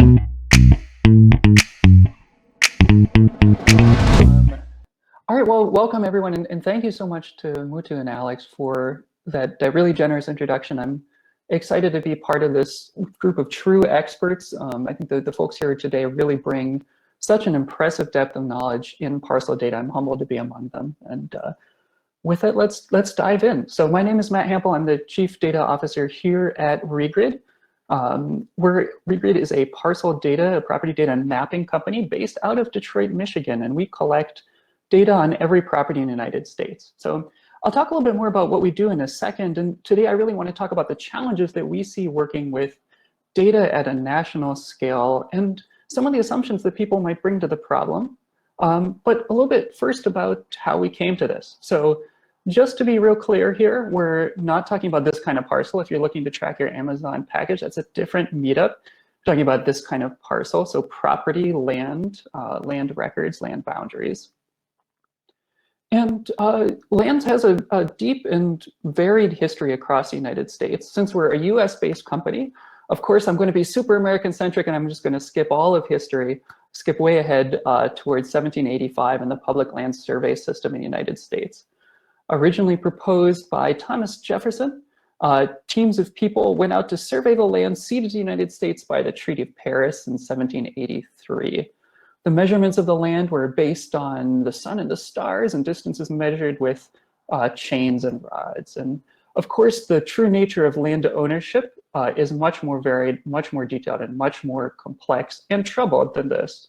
All right, well, welcome everyone, and thank you so much to Mutu and Alex for that really generous introduction. I'm excited to be part of this group of true experts. I think the folks here today really bring such an impressive depth of knowledge in parcel data. I'm humbled to be among them. And with it, let's dive in. So my name is Matt Hampel. I'm the Chief Data Officer here at Regrid. Regrid is a parcel data, a property data mapping company based out of Detroit, Michigan, and we collect data on every property in the United States. So I'll talk a little bit more about what we do in a second. And today I really want to talk about the challenges that we see working with data at a national scale and some of the assumptions that people might bring to the problem. But a little bit first about how we came to this. So just to be real clear here, we're not talking about this kind of parcel. If you're looking to track your Amazon package, that's a different meetup. We're talking about this kind of parcel. So property, land, land records, land boundaries. And land has a deep and varied history across the United States. Since we're a US-based company, of course, I'm going to be super American-centric, and I'm just going to skip all of history, skip way ahead towards 1785 and the Public Land Survey System in the United States. Originally proposed by Thomas Jefferson, teams of people went out to survey the land ceded to the United States by the Treaty of Paris in 1783. The measurements of the land were based on the sun and the stars and distances measured with chains and rods. And of course, the true nature of land ownership is much more varied, much more detailed, and much more complex and troubled than this.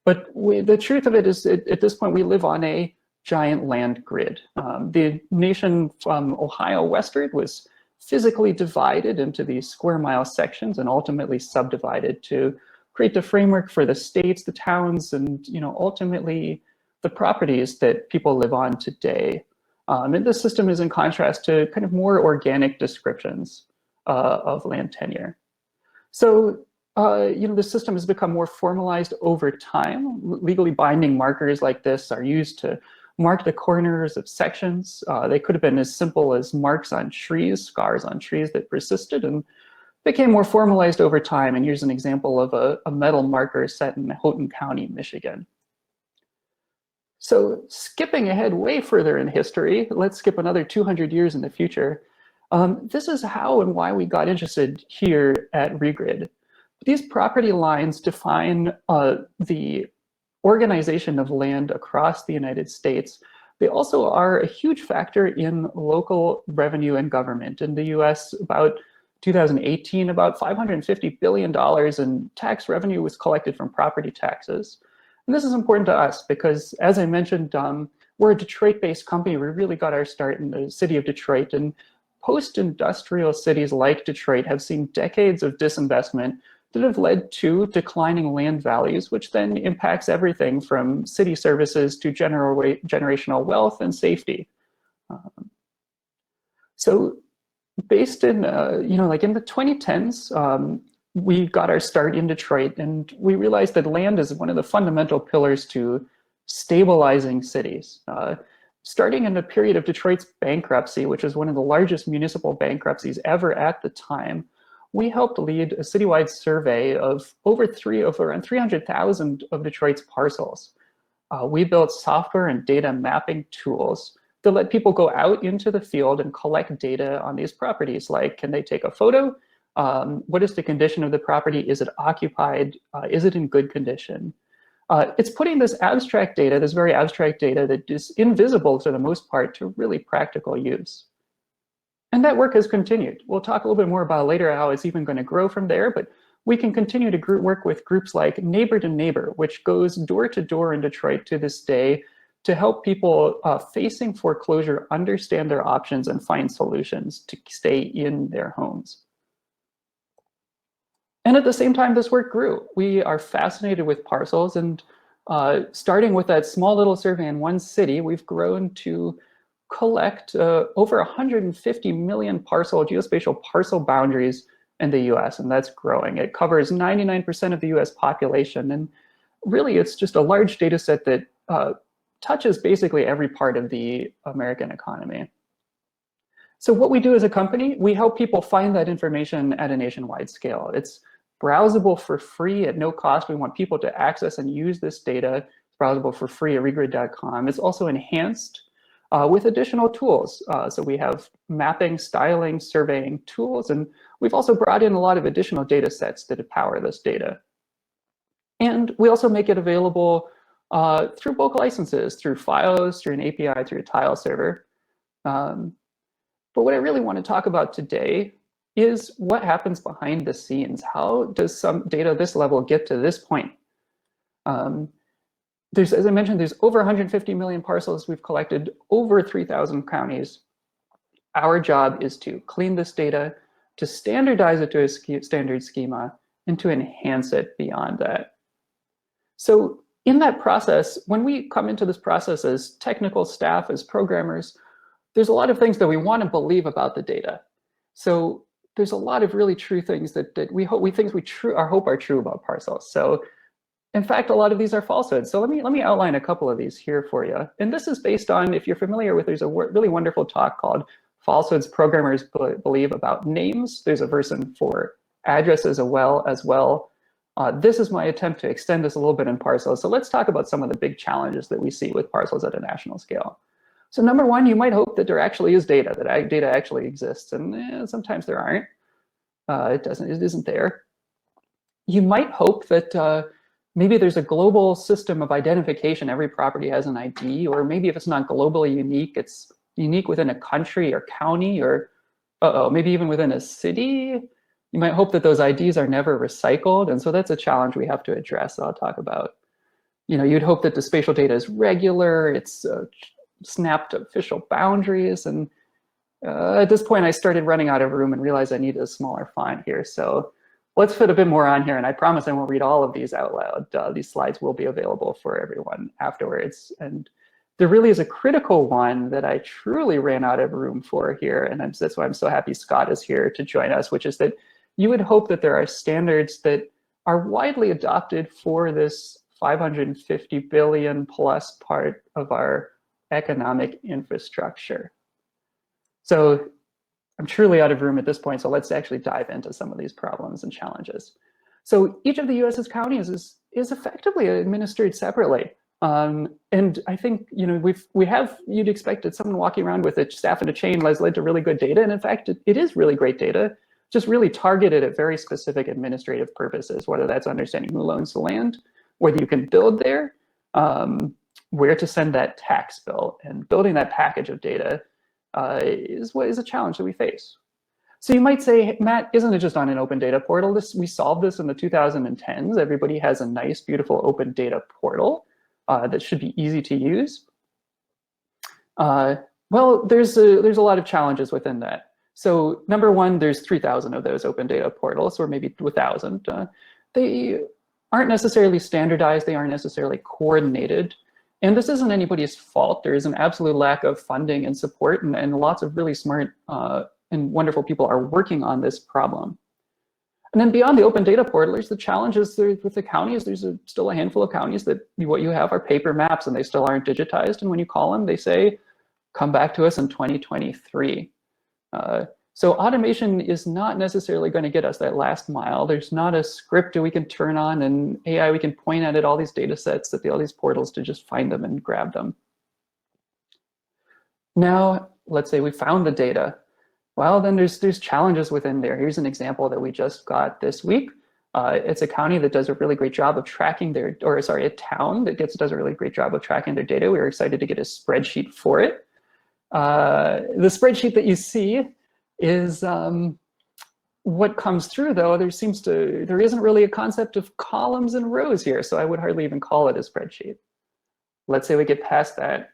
But the truth of it is, at this point, we live on a giant land grid. The nation from Ohio westward was physically divided into these square mile sections and ultimately subdivided to create the framework for the states, the towns, and ultimately the properties that people live on today. And this system is in contrast to kind of more organic descriptions of land tenure. So the system has become more formalized over time. Legally binding markers like this are used to mark the corners of sections. They could have been as simple as marks on trees, scars on trees that persisted, and became more formalized over time. And here's an example of a metal marker set in Houghton County, Michigan. So skipping ahead way further in history, let's skip another 200 years in the future. This is how and why we got interested here at Regrid. These property lines define the organization of land across the United States. They also are a huge factor in local revenue and government. In the US, about 2018, about $550 billion in tax revenue was collected from property taxes. And this is important to us because, as I mentioned, we're a Detroit-based company. We really got our start in the city of Detroit, and post-industrial cities like Detroit have seen decades of disinvestment that have led to declining land values, which then impacts everything from city services to generational wealth and safety. So based in, like in the 2010s, we got our start in Detroit, and we realized that land is one of the fundamental pillars to stabilizing cities. Starting in the period of Detroit's bankruptcy, which is one of the largest municipal bankruptcies ever at the time, we helped lead a citywide survey of around 300,000 of Detroit's parcels. We built software and data mapping tools to let people go out into the field and collect data on these properties, like, can they take a photo? What is the condition of the property? Is it occupied? Is it in good condition? It's putting this abstract data, this very abstract data that is invisible for the most part, to really practical use. And that work has continued. We'll talk a little bit more about later how it's even going to grow from there, but we can continue to work with groups like Neighbor to Neighbor, which goes door to door in Detroit to this day to help people facing foreclosure understand their options and find solutions to stay in their homes. And at the same time, this work grew. We are fascinated with parcels, and starting with that small little survey in one city, we've grown to collect over 150 million geospatial parcel boundaries in the US, and that's growing. It covers 99% of the US population, and really it's just a large data set that touches basically every part of the American economy. So what we do as a company, we help people find that information at a nationwide scale. It's browsable for free at no cost. We want people to access and use this data. It's browsable for free at regrid.com. It's also enhanced with additional tools. So we have mapping, styling, surveying tools, and we've also brought in a lot of additional data sets that power this data. And we also make it available through bulk licenses, through files, through an API, through a tile server. But what I really want to talk about today is what happens behind the scenes. How does some data this level get to this point? As I mentioned, there's over 150 million parcels we've collected, over 3,000 counties. Our job is to clean this data, to standardize it to a standard schema, and to enhance it beyond that. So in that process, when we come into this process as technical staff, as programmers, there's a lot of things that we want to believe about the data. So there's a lot of really true things that we hope are true about parcels. So in fact, a lot of these are falsehoods. So let me outline a couple of these here for you. And this is based on, if you're familiar with, there's a really wonderful talk called Falsehoods Programmers Believe About Names. There's a version for addresses as well. This is my attempt to extend this a little bit in parcels. So let's talk about some of the big challenges that we see with parcels at a national scale. So number one, you might hope that there actually is data, that data actually exists, and sometimes there aren't. It isn't there. You might hope that maybe there's a global system of identification. Every property has an ID, or maybe if it's not globally unique, it's unique within a country or county, or maybe even within a city. You might hope that those IDs are never recycled, and so that's a challenge we have to address that I'll talk about. You'd hope that the spatial data is regular, it's snapped to official boundaries, and at this point I started running out of room and realized I needed a smaller font here. So let's fit a bit more on here, and I promise I won't read all of these out loud. These slides will be available for everyone afterwards. And there really is a critical one that I truly ran out of room for here, and that's why I'm so happy Scott is here to join us, which is that you would hope that there are standards that are widely adopted for this 550 billion plus part of our economic infrastructure. So I'm truly out of room at this point, so let's actually dive into some of these problems and challenges. So each of the US's counties is effectively administered separately. And I think you'd expect that someone walking around with a staff and a chain has led to really good data, and in fact it is really great data, just really targeted at very specific administrative purposes, whether that's understanding who owns the land, whether you can build there, where to send that tax bill, and building that package of data is a challenge that we face. So you might say, Matt, isn't it just on an open data portal? We solved this in the 2010s. Everybody has a nice, beautiful open data portal that should be easy to use. Well, there's a lot of challenges within that. So number one, there's 3,000 of those open data portals, or maybe 1,000. They aren't necessarily standardized. They aren't necessarily coordinated. And this isn't anybody's fault. There is an absolute lack of funding and support, and lots of really smart and wonderful people are working on this problem. And then beyond the open data portal, there's the challenges with the counties. There's still a handful of counties that what you have are paper maps, and they still aren't digitized. And when you call them, they say, come back to us in 2023. So automation is not necessarily going to get us that last mile. There's not a script that we can turn on and AI we can point at all these data sets, all these portals to just find them and grab them. Now, let's say we found the data. Well, then there's challenges within there. Here's an example that we just got this week. It's a county that does a really great job of tracking a town that does a really great job of tracking their data. We were excited to get a spreadsheet for it. The spreadsheet that you see is what comes through, though. There isn't really a concept of columns and rows here, so I would hardly even call it a spreadsheet. Let's say we get past that.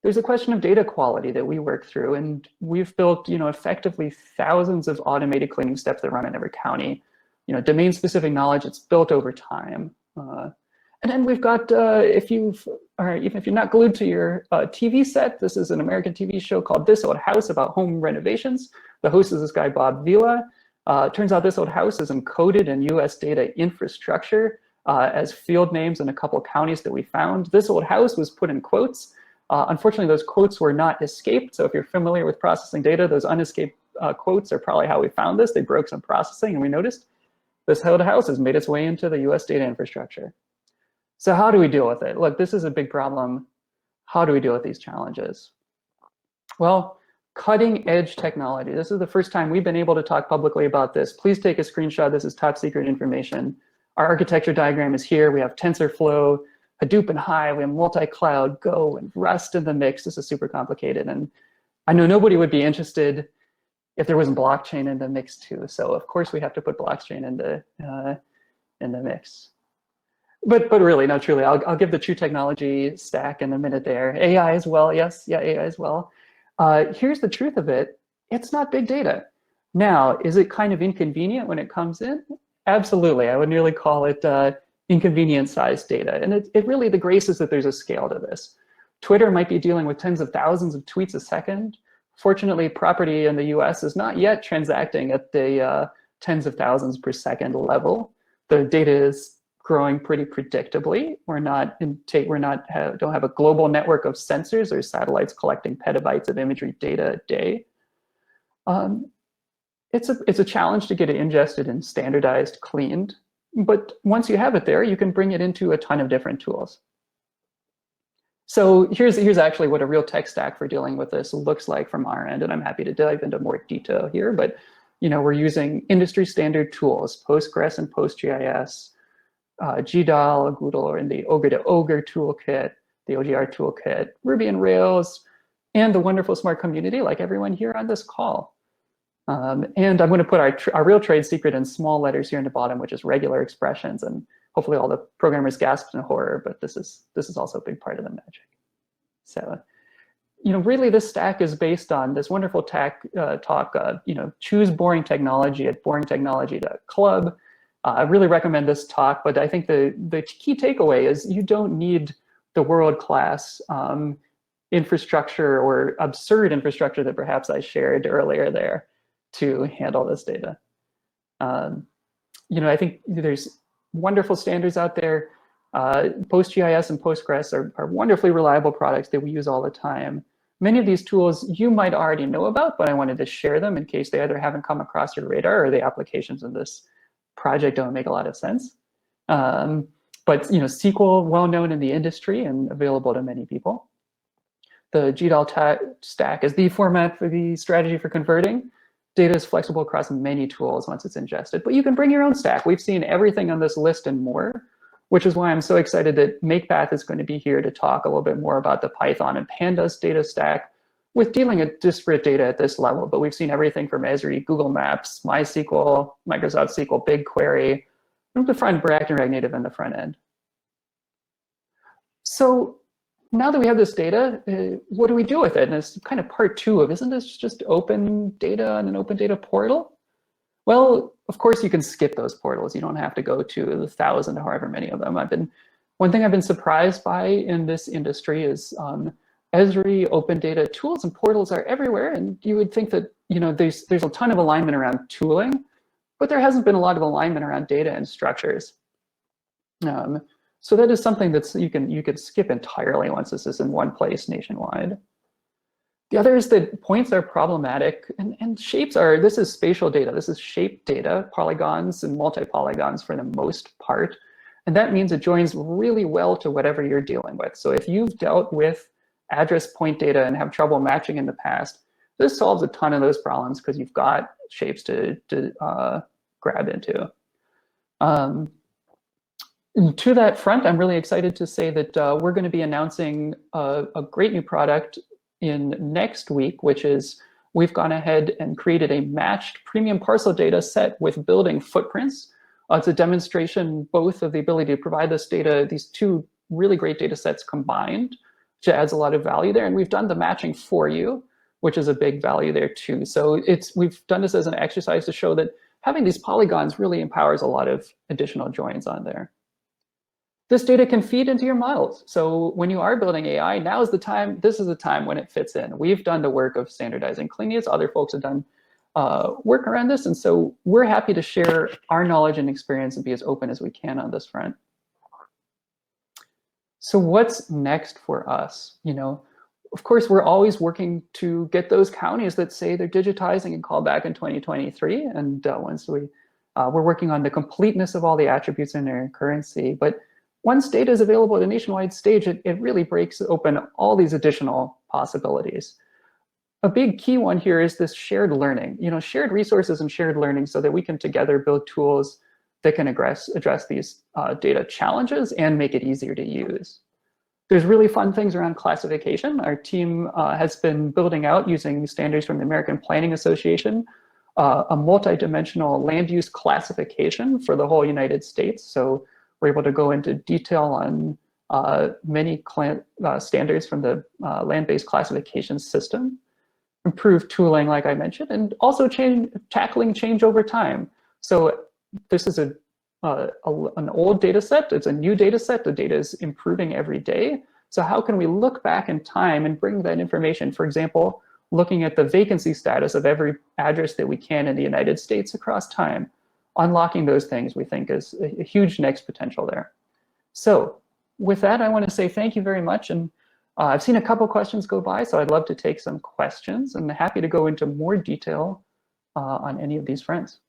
There's a question of data quality that we work through, and we've built, effectively thousands of automated cleaning steps that run in every county. Domain-specific knowledge, it's built over time. And then we've got, even if you're not glued to your TV set, this is an American TV show called This Old House about home renovations. The host is this guy, Bob Vila. Turns out this old house is encoded in US data infrastructure as field names in a couple counties that we found. This old house was put in quotes. Unfortunately, those quotes were not escaped. So if you're familiar with processing data, those unescaped quotes are probably how we found this. They broke some processing and we noticed. This whole house has made its way into the US data infrastructure. So how do we deal with it? Look, this is a big problem. How do we deal with these challenges? Well, cutting edge technology. This is the first time we've been able to talk publicly about this. Please take a screenshot. This is top secret information. Our architecture diagram is here. We have TensorFlow, Hadoop and Hive, we have multi-cloud, Go, and Rust in the mix. This is super complicated. And I know nobody would be interested if there wasn't blockchain in the mix too. So of course we have to put blockchain in the mix. But really, no, truly, I'll give the true technology stack in a minute there. AI as well, yes, yeah, AI as well. Here's the truth of it. It's not big data. Now, is it kind of inconvenient when it comes in? Absolutely, I would nearly call it inconvenient sized data. And it really, the grace is that there's a scale to this. Twitter might be dealing with tens of thousands of tweets a second. Fortunately, property in the US is not yet transacting at the tens of thousands per second level. The data is growing pretty predictably. Don't have a global network of sensors or satellites collecting petabytes of imagery data a day. It's a challenge to get it ingested and standardized, cleaned. But once you have it there, you can bring it into a ton of different tools. So here's actually what a real tech stack for dealing with this looks like from our end, and I'm happy to dive into more detail here. But we're using industry standard tools, Postgres and PostGIS, GDAL, Goodle, and the Ogre to Ogre toolkit, the OGR toolkit, Ruby and Rails, and the wonderful smart community like everyone here on this call. And I'm going to put our real trade secret in small letters here in the bottom, which is regular expressions, and hopefully all the programmers gasped in horror, but this is also a big part of the magic. So, really this stack is based on this wonderful talk, choose boring technology at boringtechnology.club. I really recommend this talk, but I think the key takeaway is you don't need the world-class infrastructure or absurd infrastructure that perhaps I shared earlier there to handle this data. I think there's wonderful standards out there. PostGIS and Postgres are wonderfully reliable products that we use all the time. Many of these tools you might already know about, but I wanted to share them in case they either haven't come across your radar or the applications in this project don't make a lot of sense. But SQL, well known in the industry and available to many people. The GDAL stack is the format for the strategy for converting. Data is flexible across many tools once it's ingested, but you can bring your own stack. We've seen everything on this list and more, which is why I'm so excited that MakePath is going to be here to talk a little bit more about the Python and Pandas data stack with dealing with disparate data at this level. But we've seen everything from Esri, Google Maps, MySQL, Microsoft SQL, BigQuery, and the front React and React Native in the front end. So now that we have this data, what do we do with it? And it's kind of part two of, isn't this just open data on an open data portal? Well, of course you can skip those portals. You don't have to go to the 1,000 or however many of them. One thing I've been surprised by in this industry is Esri, open data tools and portals are everywhere. And you would think that there's a ton of alignment around tooling, but there hasn't been a lot of alignment around data and structures. So that is something that you can skip entirely once this is in one place nationwide. The other is that points are problematic and shapes are, this is spatial data. This is shape data, polygons and multi-polygons for the most part. And that means it joins really well to whatever you're dealing with. So if you've dealt with address point data and have trouble matching in the past, this solves a ton of those problems because you've got shapes to grab into. And to that front, I'm really excited to say that we're going to be announcing a great new product in next week, which is we've gone ahead and created a matched premium parcel data set with building footprints. It's a demonstration both of the ability to provide this data, these two really great data sets combined, which adds a lot of value there. And we've done the matching for you, which is a big value there too. So we've done this as an exercise to show that having these polygons really empowers a lot of additional joins on there. This data can feed into your models. So when you are building AI, now is the time, this is the time when it fits in. We've done the work of standardizing cleanliness. Other folks have done work around this. And so we're happy to share our knowledge and experience and be as open as we can on this front. So what's next for us? Of course, we're always working to get those counties that say they're digitizing and call back in 2023. And once we We're working on the completeness of all the attributes in their currency. But once data is available at a nationwide stage, it really breaks open all these additional possibilities. A big key one here is this shared learning, shared resources and shared learning so that we can together build tools that can address these data challenges and make it easier to use. There's really fun things around classification. Our team has been building out using standards from the American Planning Association, a multi-dimensional land use classification for the whole United States. So we're able to go into detail on many standards from the land-based classification system, improve tooling, like I mentioned, and also tackling change over time. So this is an old data set, it's a new data set, the data is improving every day. So how can we look back in time and bring that information, for example, looking at the vacancy status of every address that we can in the United States across time, unlocking those things we think is a huge next potential there. So with that, I want to say thank you very much. And I've seen a couple questions go by, so I'd love to take some questions and happy to go into more detail on any of these fronts.